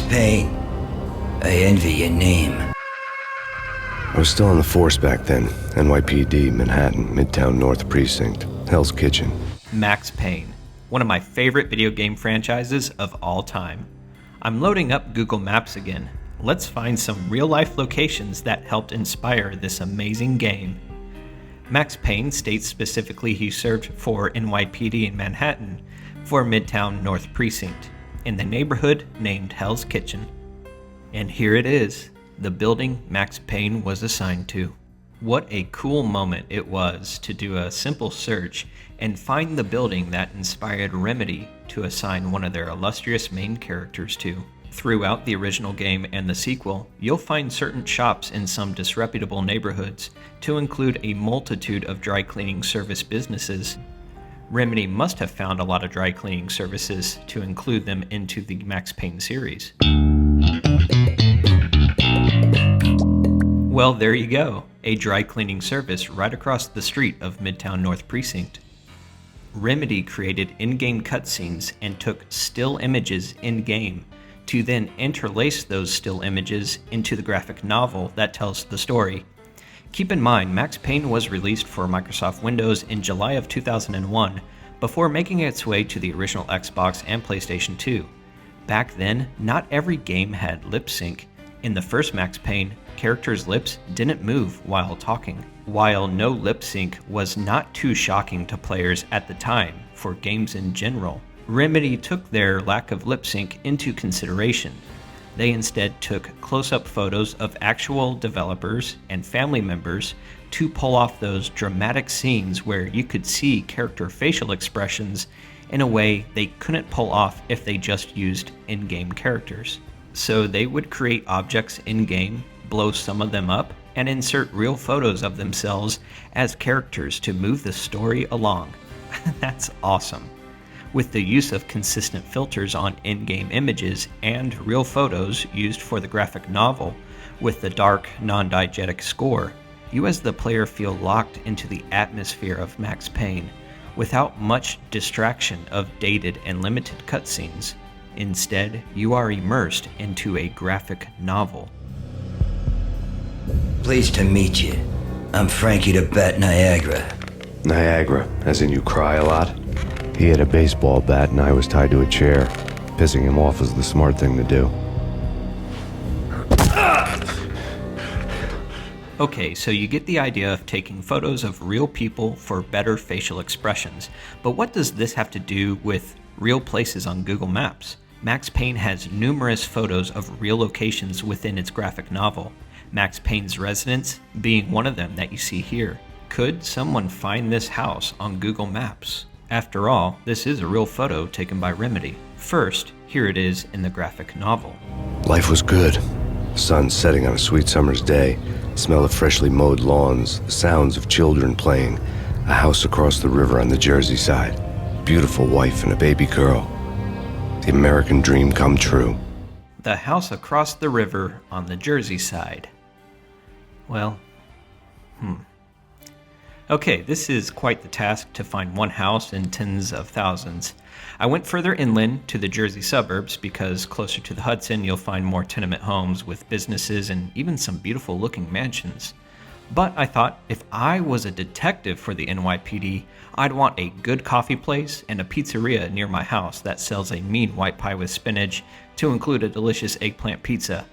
Payne. I envy your name. I was still on the force back then. NYPD, Manhattan, Midtown North Precinct, Hell's Kitchen. Max Payne, one of my favorite video game franchises of all time. I'm loading up Google Maps again. Let's find some real-life locations that helped inspire this amazing game. Max Payne states specifically he served for NYPD in Manhattan for Midtown North Precinct, in the neighborhood named Hell's Kitchen. And here it is, the building Max Payne was assigned to. What a cool moment it was to do a simple search and find the building that inspired Remedy to assign one of their illustrious main characters to. Throughout the original game and the sequel, you'll find certain shops in some disreputable neighborhoods, to include a multitude of dry cleaning service businesses. Remedy must have found a lot of dry cleaning services to include them into the Max Payne series. Well, there you go, a dry cleaning service right across the street of Midtown North Precinct. Remedy created in-game cutscenes and took still images in-game to then interlace those still images into the graphic novel that tells the story. Keep in mind, Max Payne was released for Microsoft Windows in July of 2001, before making its way to the original Xbox and PlayStation 2. Back then, not every game had lip sync. In the first Max Payne, characters' lips didn't move while talking. While no lip sync was not too shocking to players at the time for games in general, Remedy took their lack of lip sync into consideration. They instead took close-up photos of actual developers and family members to pull off those dramatic scenes where you could see character facial expressions in a way they couldn't pull off if they just used in-game characters. So they would create objects in-game, blow some of them up, and insert real photos of themselves as characters to move the story along. That's awesome. With the use of consistent filters on in-game images and real photos used for the graphic novel, with the dark, non-diegetic score, you as the player feel locked into the atmosphere of Max Payne, without much distraction of dated and limited cutscenes. Instead, you are immersed into a graphic novel. Pleased to meet you. I'm Frankie the Bat Niagara. Niagara, as in you cry a lot? He had a baseball bat and I was tied to a chair. Pissing him off was the smart thing to do. Okay, so you get the idea of taking photos of real people for better facial expressions, but what does this have to do with real places on Google Maps? Max Payne has numerous photos of real locations within its graphic novel, Max Payne's residence being one of them that you see here. Could someone find this house on Google Maps? After all, this is a real photo taken by Remedy. First, here it is in the graphic novel. Life was good. The sun setting on a sweet summer's day, the smell of freshly mowed lawns, the sounds of children playing, a house across the river on the Jersey side, beautiful wife and a baby girl. The American dream come true. The house across the river on the Jersey side. Well, Okay, this is quite the task to find one house in tens of thousands. I went further inland to the Jersey suburbs because closer to the Hudson you'll find more tenement homes with businesses and even some beautiful looking mansions. But I thought if I was a detective for the NYPD, I'd want a good coffee place and a pizzeria near my house that sells a mean white pie with spinach to include a delicious eggplant pizza.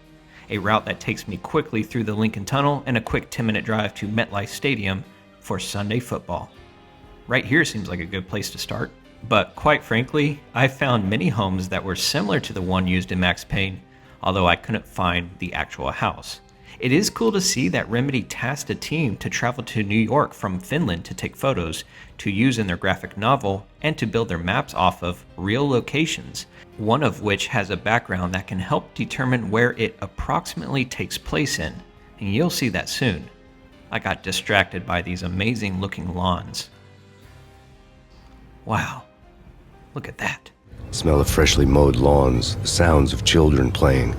A route that takes me quickly through the Lincoln Tunnel and a quick 10-minute drive to MetLife Stadium for Sunday football. Right here seems like a good place to start. But quite frankly, I found many homes that were similar to the one used in Max Payne, although I couldn't find the actual house. It is cool to see that Remedy tasked a team to travel to New York from Finland to take photos, to use in their graphic novel, and to build their maps off of real locations, one of which has a background that can help determine where it approximately takes place in. And you'll see that soon. I got distracted by these amazing looking lawns. Wow, look at that. Smell of freshly mowed lawns, the sounds of children playing,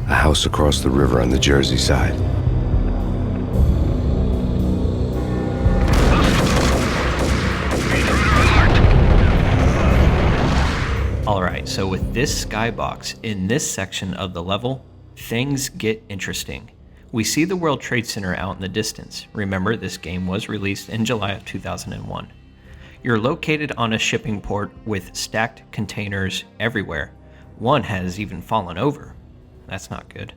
a house across the river on the Jersey side. Alright, Alright, so with this skybox, in this section of the level, things get interesting. We see the World Trade Center out in the distance. Remember, this game was released in July of 2001. You're located on a shipping port with stacked containers everywhere. One has even fallen over. That's not good.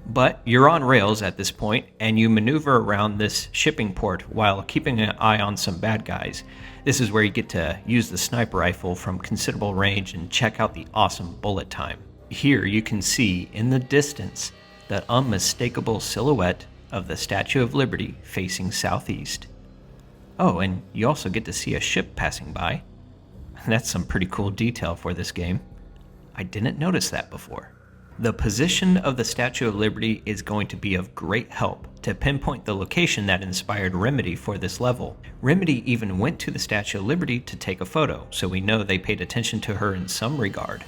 But you're on rails at this point, and you maneuver around this shipping port while keeping an eye on some bad guys. This is where you get to use the sniper rifle from considerable range and check out the awesome bullet time. Here you can see in the distance the unmistakable silhouette of the Statue of Liberty facing southeast. Oh, and you also get to see a ship passing by. That's some pretty cool detail for this game. I didn't notice that before. The position of the Statue of Liberty is going to be of great help to pinpoint the location that inspired Remedy for this level. Remedy even went to the Statue of Liberty to take a photo, so we know they paid attention to her in some regard.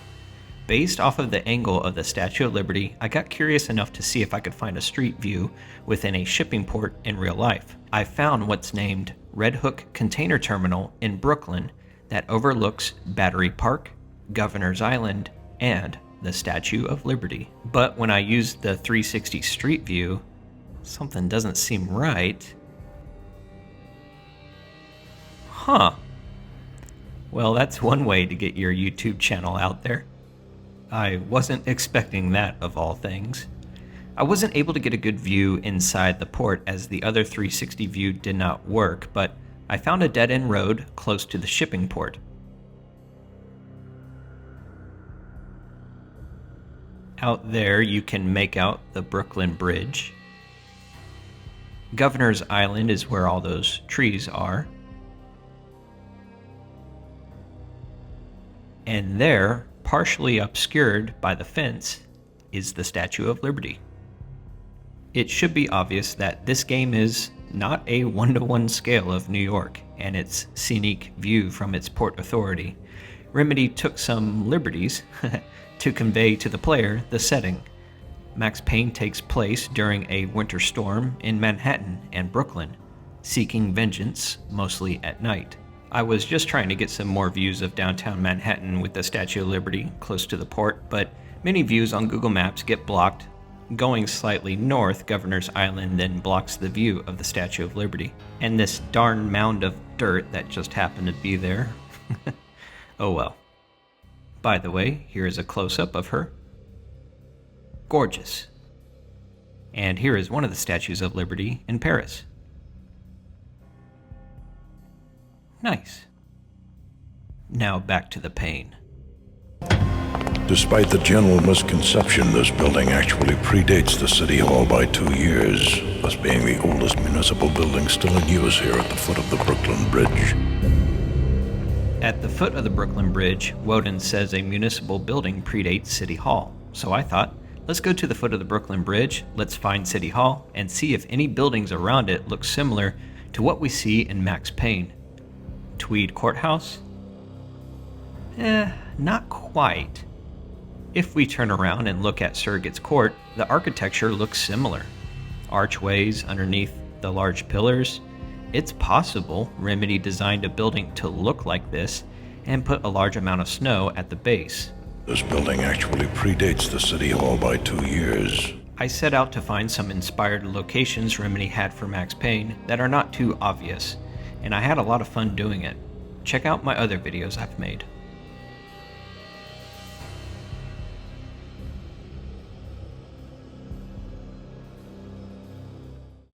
Based off of the angle of the Statue of Liberty, I got curious enough to see if I could find a street view within a shipping port in real life. I found what's named Red Hook Container Terminal in Brooklyn that overlooks Battery Park, Governor's Island, and the Statue of Liberty. But when I used the 360 street view, something doesn't seem right. Huh. Well, that's one way to get your YouTube channel out there. I wasn't expecting that, of all things. I wasn't able to get a good view inside the port as the other 360 view did not work, but I found a dead-end road close to the shipping port. Out there you can make out the Brooklyn Bridge. Governor's Island is where all those trees are. And there, partially obscured by the fence, is the Statue of Liberty. It should be obvious that this game is not a one-to-one scale of New York and its scenic view from its Port Authority. Remedy took some liberties to convey to the player the setting. Max Payne takes place during a winter storm in Manhattan and Brooklyn, seeking vengeance mostly at night. I was just trying to get some more views of downtown Manhattan with the Statue of Liberty close to the port, but many views on Google Maps get blocked. Going slightly north, Governor's Island then blocks the view of the Statue of Liberty. And this darn mound of dirt that just happened to be there. Oh well. By the way, here is a close-up of her. Gorgeous. And here is one of the Statues of Liberty in Paris. Nice. Now back to the Payne. Despite the general misconception, this building actually predates the City Hall by 2 years, thus being the oldest municipal building still in use here at the foot of the Brooklyn Bridge. At the foot of the Brooklyn Bridge, Woden says a municipal building predates City Hall. So I thought, let's go to the foot of the Brooklyn Bridge, let's find City Hall, and see if any buildings around it look similar to what we see in Max Payne. Tweed Courthouse? Not quite. If we turn around and look at Surrogate's Court, the architecture looks similar. Archways underneath the large pillars. It's possible Remedy designed a building to look like this and put a large amount of snow at the base. This building actually predates the City Hall by 2 years. I set out to find some inspired locations Remedy had for Max Payne that are not too obvious, and I had a lot of fun doing it. Check out my other videos I've made.